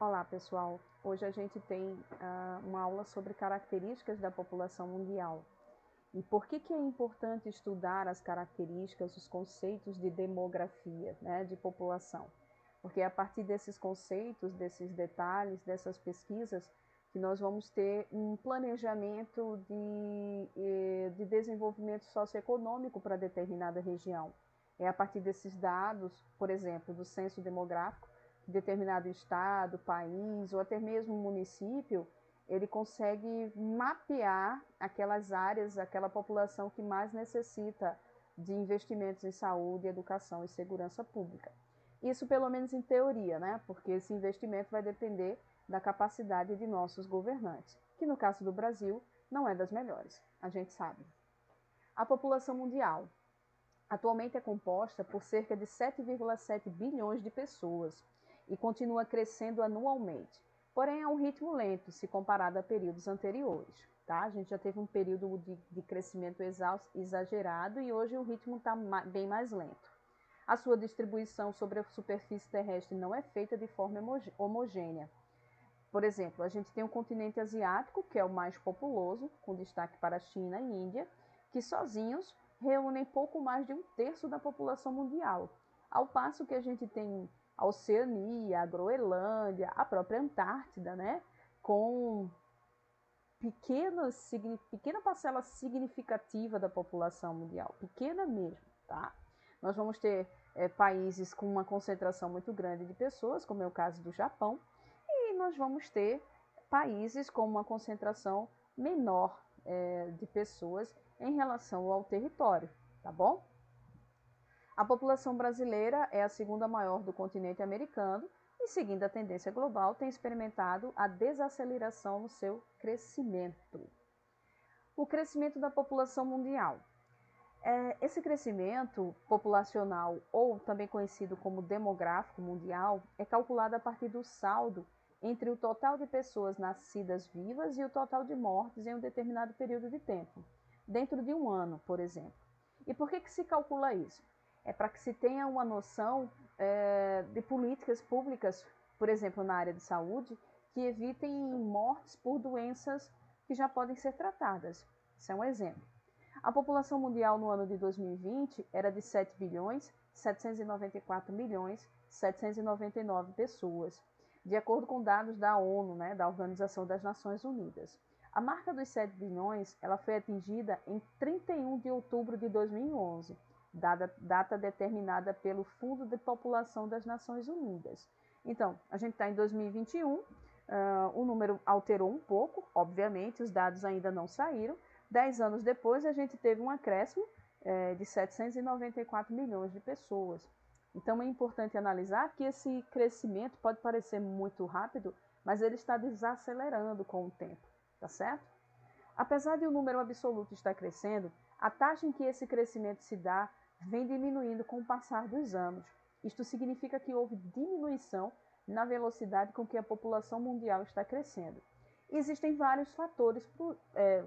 Olá pessoal, hoje a gente tem uma aula sobre características da população mundial. E por que é importante estudar as características, os conceitos de demografia, né, de população? Porque é a partir desses conceitos, desses detalhes, dessas pesquisas, que nós vamos ter um planejamento de desenvolvimento socioeconômico para determinada região. É a partir desses dados, por exemplo, do censo demográfico, determinado estado, país ou até mesmo município, ele consegue mapear aquelas áreas, aquela população que mais necessita de investimentos em saúde, educação e segurança pública. Isso pelo menos em teoria, né? Porque esse investimento vai depender da capacidade de nossos governantes, que no caso do Brasil não é das melhores, a gente sabe. A população mundial atualmente é composta por cerca de 7,7 bilhões de pessoas e continua crescendo anualmente, porém a um ritmo lento se comparado a períodos anteriores. Tá? A gente já teve um período de crescimento exagerado e hoje o ritmo está bem mais lento. A sua distribuição sobre a superfície terrestre não é feita de forma homogênea. Por exemplo, a gente tem o continente asiático, que é o mais populoso, com destaque para a China e Índia, que sozinhos reúnem pouco mais de 1/3 da população mundial, ao passo que a gente tem a Oceania, a Groenlândia, a própria Antártida, né, com pequena parcela significativa da população mundial, pequena mesmo, tá? Nós vamos ter países com uma concentração muito grande de pessoas, como é o caso do Japão, e nós vamos ter países com uma concentração menor de pessoas em relação ao território, tá bom? A população brasileira é a segunda maior do continente americano e, seguindo a tendência global, tem experimentado a desaceleração no seu crescimento. O crescimento da população mundial. Esse crescimento populacional, ou também conhecido como demográfico mundial, é calculado a partir do saldo entre o total de pessoas nascidas vivas e o total de mortes em um determinado período de tempo, dentro de um ano, por exemplo. E por que se calcula isso? É para que se tenha uma noção de políticas públicas, por exemplo, na área de saúde, que evitem mortes por doenças que já podem ser tratadas. Isso é um exemplo. A população mundial no ano de 2020 era de 7 bilhões 794 milhões 799 pessoas, de acordo com dados da ONU, né, da Organização das Nações Unidas. A marca dos 7 bilhões ela foi atingida em 31 de outubro de 2011, data determinada pelo Fundo de População das Nações Unidas. Então, a gente está em 2021, o número alterou um pouco, obviamente, os dados ainda não saíram. 10 anos depois, a gente teve um acréscimo de 794 milhões de pessoas. Então, é importante analisar que esse crescimento pode parecer muito rápido, mas ele está desacelerando com o tempo, tá certo? Apesar de o número absoluto estar crescendo, a taxa em que esse crescimento se dá vem diminuindo com o passar dos anos. Isto significa que houve diminuição na velocidade com que a população mundial está crescendo. Existem vários fatores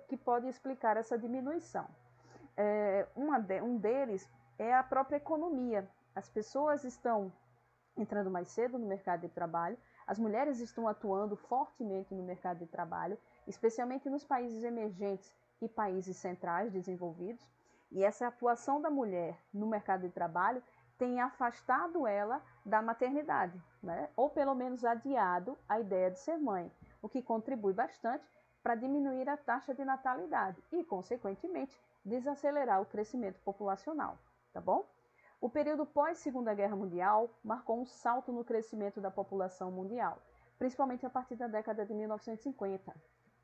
que podem explicar essa diminuição. Um deles é a própria economia. As pessoas estão entrando mais cedo no mercado de trabalho, as mulheres estão atuando fortemente no mercado de trabalho, especialmente nos países emergentes e países centrais desenvolvidos, e essa atuação da mulher no mercado de trabalho tem afastado ela da maternidade, né? Ou pelo menos adiado a ideia de ser mãe, o que contribui bastante para diminuir a taxa de natalidade e, consequentemente, desacelerar o crescimento populacional, tá bom? O período pós-Segunda Guerra Mundial marcou um salto no crescimento da população mundial, principalmente a partir da década de 1950.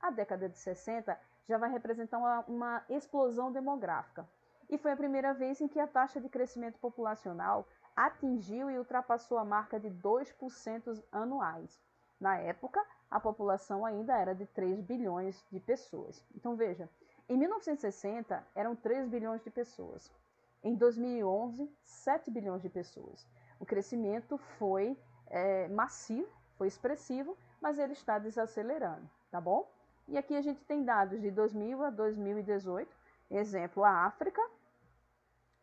A década de 60 já vai representar uma explosão demográfica, e foi a primeira vez em que a taxa de crescimento populacional atingiu e ultrapassou a marca de 2% anuais. Na época, a população ainda era de 3 bilhões de pessoas. Então veja, em 1960 eram 3 bilhões de pessoas. Em 2011, 7 bilhões de pessoas. O crescimento foi massivo, foi expressivo, mas ele está desacelerando, tá bom? E aqui a gente tem dados de 2000 a 2018. Exemplo, a África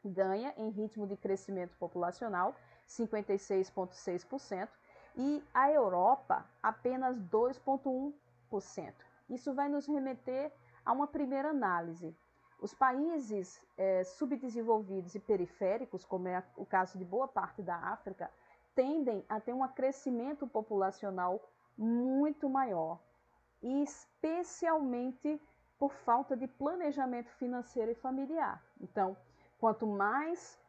ganha em ritmo de crescimento populacional 56,6%, e a Europa apenas 2,1%. Isso vai nos remeter a uma primeira análise. Os países subdesenvolvidos e periféricos, como é o caso de boa parte da África, tendem a ter um crescimento populacional muito maior, especialmente por falta de planejamento financeiro e familiar. Então, quanto mais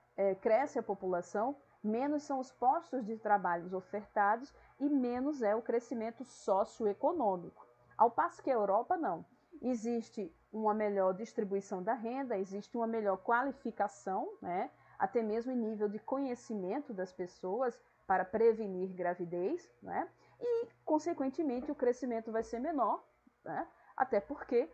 cresce a população, menos são os postos de trabalho ofertados e menos é o crescimento socioeconômico. Ao passo que a Europa não. Existe uma melhor distribuição da renda, existe uma melhor qualificação, né? Até mesmo em nível de conhecimento das pessoas para prevenir gravidez, né? E, consequentemente, o crescimento vai ser menor, né? Até porque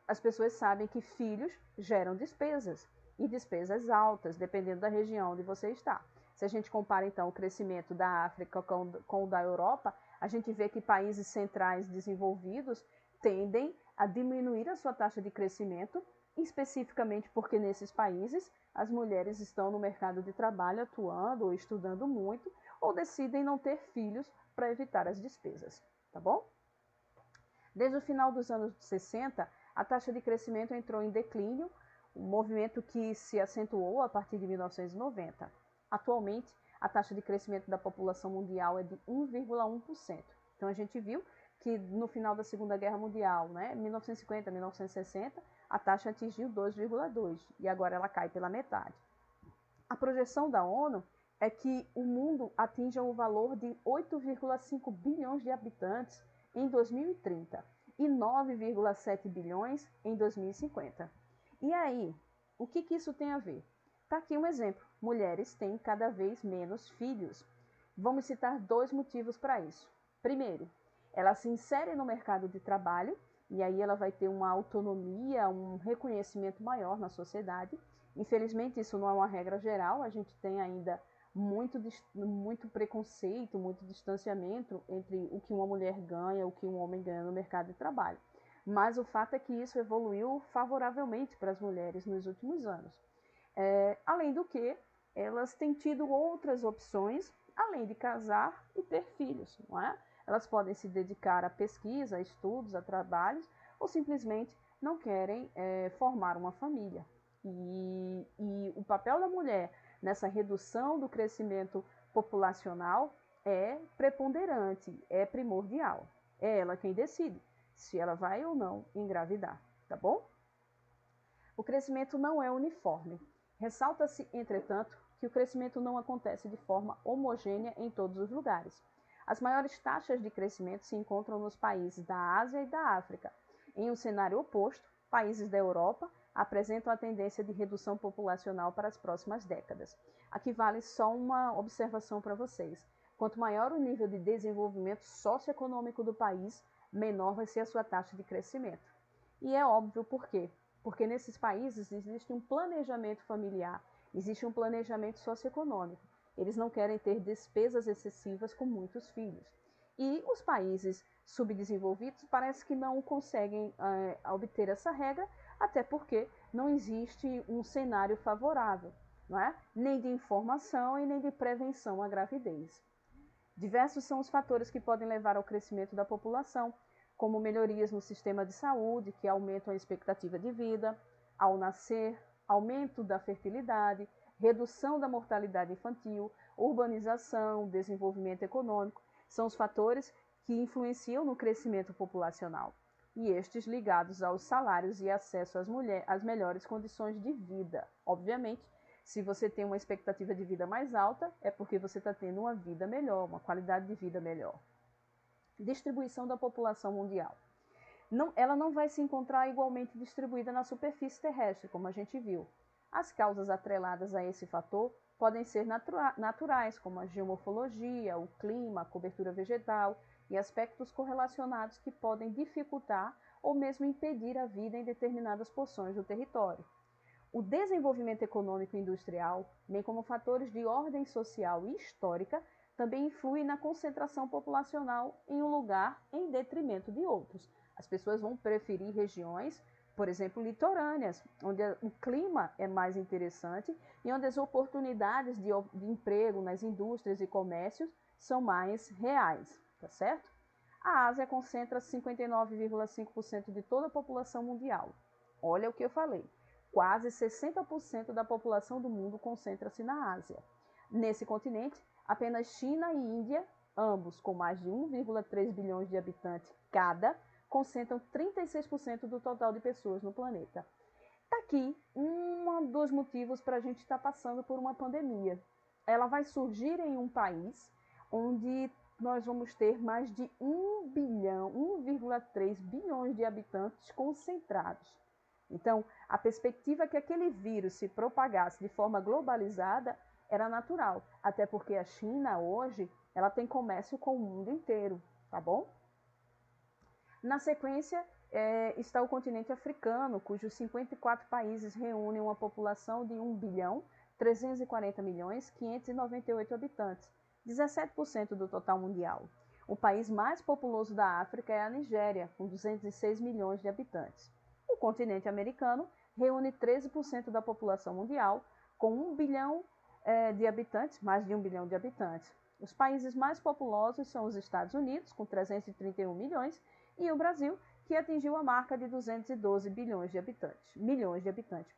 as pessoas sabem que filhos geram despesas, e despesas altas, dependendo da região onde você está. Se a gente compara, então, o crescimento da África com o da Europa, a gente vê que países centrais desenvolvidos tendem a diminuir a sua taxa de crescimento, especificamente porque nesses países as mulheres estão no mercado de trabalho atuando ou estudando muito, ou decidem não ter filhos para evitar as despesas, tá bom? Desde o final dos anos 60, a taxa de crescimento entrou em declínio, um movimento que se acentuou a partir de 1990. Atualmente, a taxa de crescimento da população mundial é de 1,1%. Então, a gente viu que no final da Segunda Guerra Mundial, né, 1950, 1960, a taxa atingiu 2,2% e agora ela cai pela metade. A projeção da ONU é que o mundo atinja o valor de 8,5 bilhões de habitantes em 2030 e 9,7 bilhões em 2050. E aí, o que isso tem a ver? Está aqui um exemplo. Mulheres têm cada vez menos filhos. Vamos citar 2 motivos para isso. Primeiro, ela se insere no mercado de trabalho e aí ela vai ter uma autonomia, um reconhecimento maior na sociedade. Infelizmente, isso não é uma regra geral, a gente tem ainda muito preconceito, muito distanciamento entre o que uma mulher ganha, o que um homem ganha no mercado de trabalho. Mas o fato é que isso evoluiu favoravelmente para as mulheres nos últimos anos. Além do que, elas têm tido outras opções, além de casar e ter filhos, não é? Elas podem se dedicar à pesquisa, a estudos, a trabalhos, ou simplesmente não querem formar uma família. E o papel da mulher nessa redução do crescimento populacional é preponderante, é primordial. É ela quem decide se ela vai ou não engravidar, tá bom? O crescimento não é uniforme. Ressalta-se, entretanto, que o crescimento não acontece de forma homogênea em todos os lugares. As maiores taxas de crescimento se encontram nos países da Ásia e da África. Em um cenário oposto, países da Europa apresentam a tendência de redução populacional para as próximas décadas. Aqui vale só uma observação para vocês. Quanto maior o nível de desenvolvimento socioeconômico do país, menor vai ser a sua taxa de crescimento. E é óbvio por quê? Porque nesses países existe um planejamento familiar, existe um planejamento socioeconômico. Eles não querem ter despesas excessivas com muitos filhos. E os países subdesenvolvidos parece que não conseguem obter essa regra, até porque não existe um cenário favorável, não é? Nem de informação e nem de prevenção à gravidez. Diversos são os fatores que podem levar ao crescimento da população, como melhorias no sistema de saúde, que aumentam a expectativa de vida ao nascer, aumento da fertilidade, redução da mortalidade infantil, urbanização, desenvolvimento econômico, são os fatores que influenciam no crescimento populacional, e estes ligados aos salários e acesso às melhores condições de vida. Obviamente, se você tem uma expectativa de vida mais alta, é porque você está tendo uma vida melhor, uma qualidade de vida melhor. Distribuição da população mundial. Ela não vai se encontrar igualmente distribuída na superfície terrestre, como a gente viu. As causas atreladas a esse fator podem ser naturais, como a geomorfologia, o clima, a cobertura vegetal e aspectos correlacionados que podem dificultar ou mesmo impedir a vida em determinadas porções do território. O desenvolvimento econômico e industrial, bem como fatores de ordem social e histórica, também influi na concentração populacional em um lugar em detrimento de outros. As pessoas vão preferir regiões, por exemplo, litorâneas, onde o clima é mais interessante e onde as oportunidades de emprego nas indústrias e comércios são mais reais, tá certo? A Ásia concentra 59,5% de toda a população mundial. Olha o que eu falei. Quase 60% da população do mundo concentra-se na Ásia. Nesse continente, apenas China e Índia, ambos com mais de 1,3 bilhões de habitantes cada, concentram 36% do total de pessoas no planeta. Está aqui um dos motivos para a gente estar passando por uma pandemia. Ela vai surgir em um país onde nós vamos ter mais de 1 bilhão, 1,3 bilhões de habitantes concentrados. Então, a perspectiva que aquele vírus se propagasse de forma globalizada era natural, até porque a China hoje ela tem comércio com o mundo inteiro, tá bom? Na sequência, está o continente africano, cujos 54 países reúnem uma população de 1 bilhão, 340 milhões, 598 habitantes, 17% do total mundial. O país mais populoso da África é a Nigéria, com 206 milhões de habitantes. O continente americano reúne 13% da população mundial, com 1 bilhão de habitantes, mais de 1 bilhão de habitantes. Os países mais populosos são os Estados Unidos, com 331 milhões, e o Brasil, que atingiu a marca de 212 milhões de habitantes.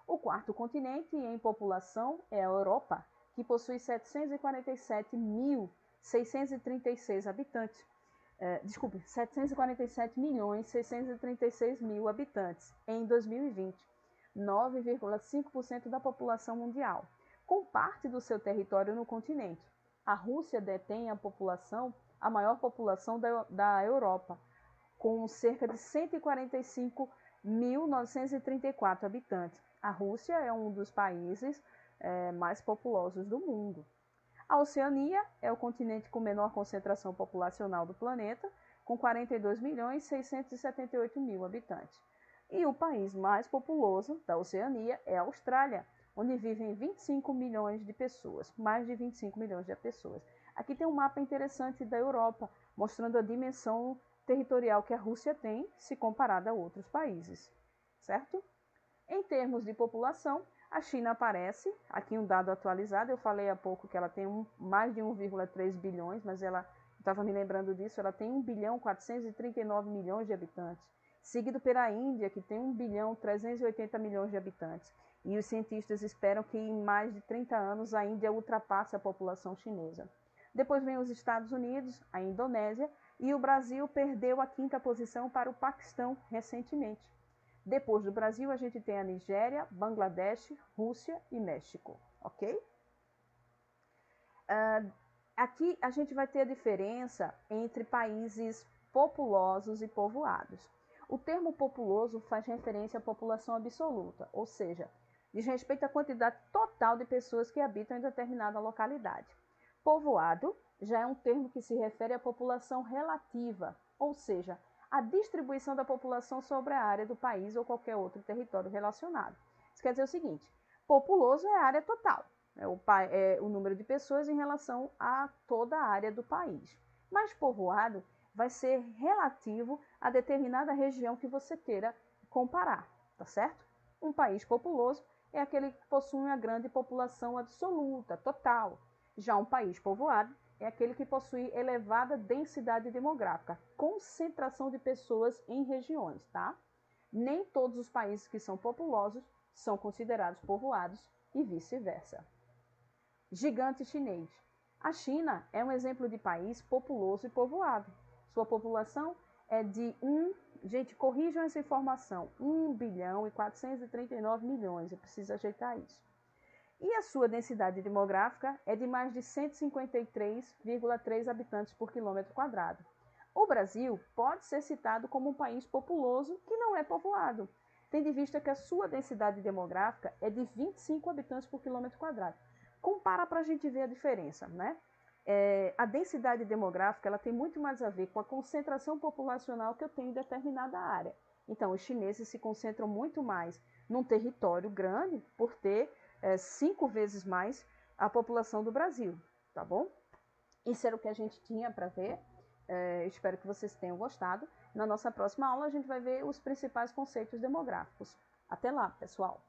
O quarto continente em população é a Europa, que possui 747.636 habitantes. 747.636.000 habitantes em 2020, 9,5% da população mundial, com parte do seu território no continente. A Rússia detém a maior população da Europa, com cerca de 145.934 habitantes. A Rússia é um dos países mais populosos do mundo. A Oceania é o continente com menor concentração populacional do planeta, com 42.678.000 habitantes. E o país mais populoso da Oceania é a Austrália, onde vivem 25 milhões de pessoas, mais de 25 milhões de pessoas. Aqui tem um mapa interessante da Europa, mostrando a dimensão territorial que a Rússia tem, se comparada a outros países, certo? Em termos de população, a China aparece, aqui um dado atualizado, eu falei há pouco que ela tem mais de 1,3 bilhões, mas ela, estava me lembrando disso, ela tem 1 bilhão 439 milhões de habitantes, seguido pela Índia, que tem 1 bilhão 380 milhões de habitantes. E os cientistas esperam que em mais de 30 anos a Índia ultrapasse a população chinesa. Depois vem os Estados Unidos, a Indonésia, e o Brasil perdeu a 5ª posição para o Paquistão recentemente. Depois do Brasil, a gente tem a Nigéria, Bangladesh, Rússia e México, ok? Aqui a gente vai ter a diferença entre países populosos e povoados. O termo populoso faz referência à população absoluta, ou seja, diz respeito à quantidade total de pessoas que habitam em determinada localidade. Povoado já é um termo que se refere à população relativa, ou seja, a distribuição da população sobre a área do país ou qualquer outro território relacionado. Isso quer dizer o seguinte, populoso é a área total, é o número de pessoas em relação a toda a área do país. Mas povoado vai ser relativo a determinada região que você queira comparar, tá certo? Um país populoso é aquele que possui uma grande população absoluta, total. Já um país povoado é aquele que possui elevada densidade demográfica, concentração de pessoas em regiões, tá? Nem todos os países que são populosos são considerados povoados e vice-versa. Gigante chinês. A China é um exemplo de país populoso e povoado. Sua população é de gente, corrijam essa informação, 1 bilhão e 439 milhões, eu preciso ajeitar isso. E a sua densidade demográfica é de mais de 153,3 habitantes por quilômetro quadrado. O Brasil pode ser citado como um país populoso que não é povoado, tendo em vista que a sua densidade demográfica é de 25 habitantes por quilômetro quadrado. Compara para a gente ver a diferença, né? A densidade demográfica ela tem muito mais a ver com a concentração populacional que eu tenho em determinada área. Então, os chineses se concentram muito mais num território grande por ter 5 vezes mais a população do Brasil, tá bom? Isso era o que a gente tinha para ver. Espero que vocês tenham gostado. Na nossa próxima aula, a gente vai ver os principais conceitos demográficos. Até lá, pessoal!